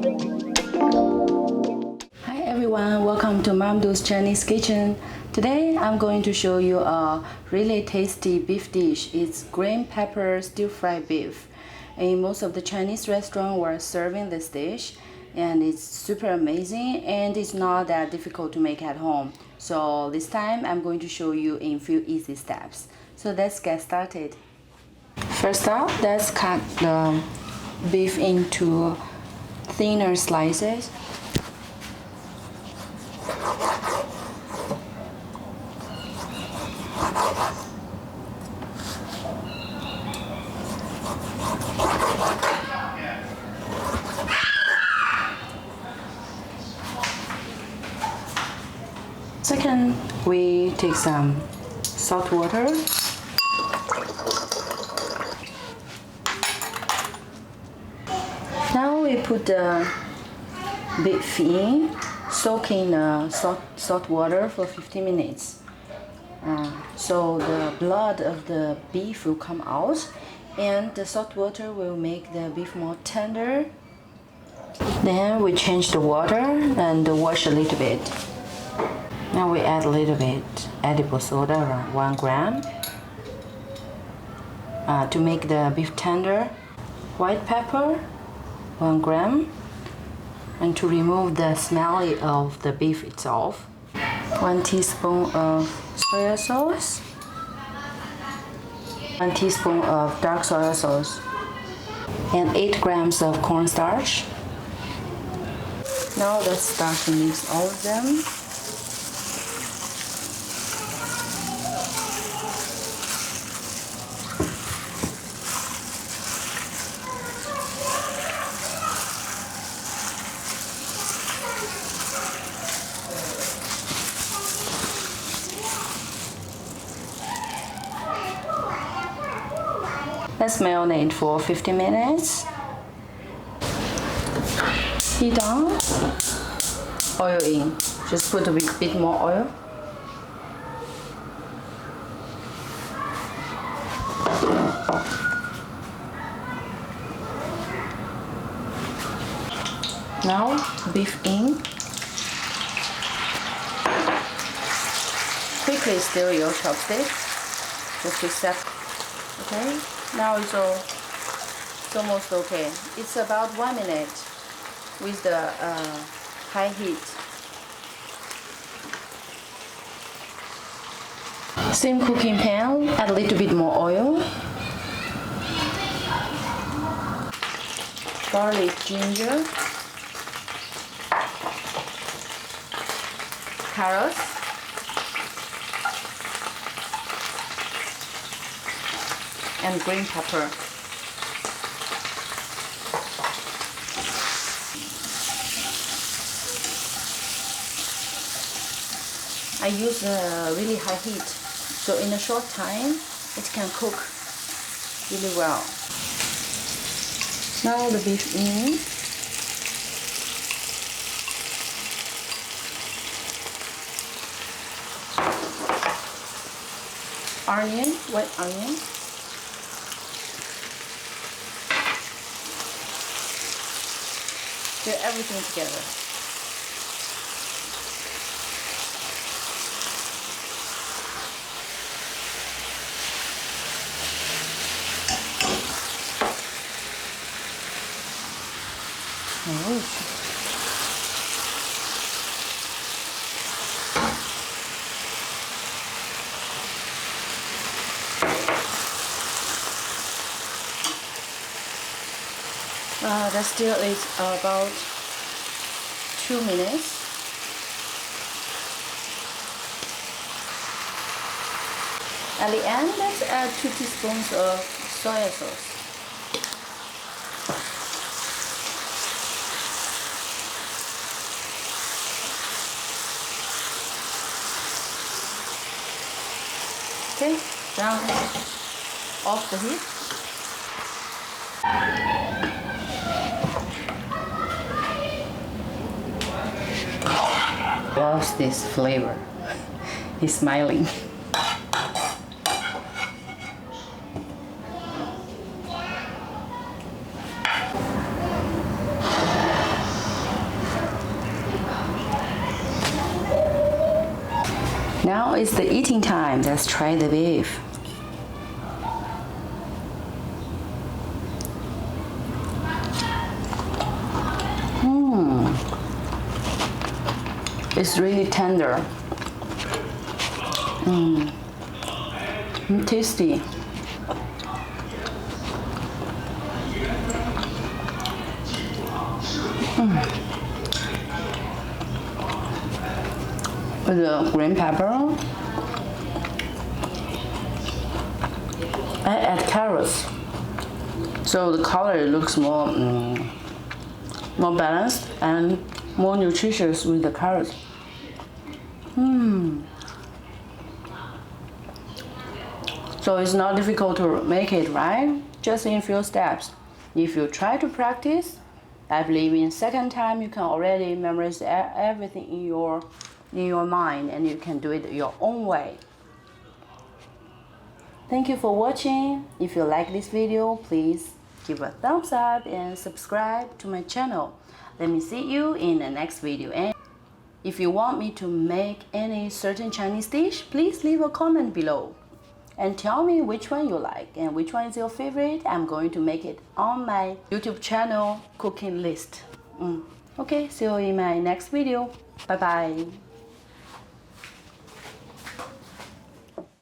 Hi everyone, welcome to Mom Do's Chinese Kitchen. Today I'm going to show you a really tasty beef dish. It's green pepper stir-fried beef. In most of the Chinese restaurants were serving this dish, and it's super amazing and it's not that difficult to make at home. So this time I'm going to show you in few easy steps. So let's get started. First up, let's cut the beef into thinner slices. Second, we take some salt water. Now we put the beef in, soak in salt water for 15 minutes. So the blood of the beef will come out, and the salt water will make the beef more tender. Then we change the water and wash a little bit. Now we add a little bit edible soda, around 1 gram, to make the beef tender. White pepper, 1 gram, and to remove the smell of the beef itself. 1 teaspoon of soy sauce, 1 teaspoon of dark soy sauce, and 8 grams of cornstarch. Now let's start to mix all of them. Let's marinate for 15 minutes. Heat on, oil in. Just put a bit more oil. Now beef in. Quickly stir your chopstick just to set. Okay, now it's almost okay. It's about 1 minute with the high heat. Same cooking pan, add a little bit more oil. Garlic, ginger, carrots, and green pepper. I use really high heat, so in a short time it can cook really well. Now the beef in. Onion, white onion. Stir everything together. That still is about 2 minutes. At the end, let's add 2 teaspoons of soy sauce. Okay, now off the heat. Loves this flavor. He's smiling. Now it's the eating time. Let's try the beef. It's really tender. Tasty. With the green pepper, I add carrots, so the color looks more balanced and more nutritious with the carrots. So it's not difficult to make it, right? Just in a few steps. If you try to practice, I believe in second time you can already memorize everything in your mind, and you can do it your own way. Thank you for watching. If you like this video, please give a thumbs up and subscribe to my channel. Let me see you in the next video. And if you want me to make any certain Chinese dish, please leave a comment below and tell me which one you like and which one is your favorite. I'm going to make it on my YouTube channel cooking list. Okay, see you in my next video. Bye bye.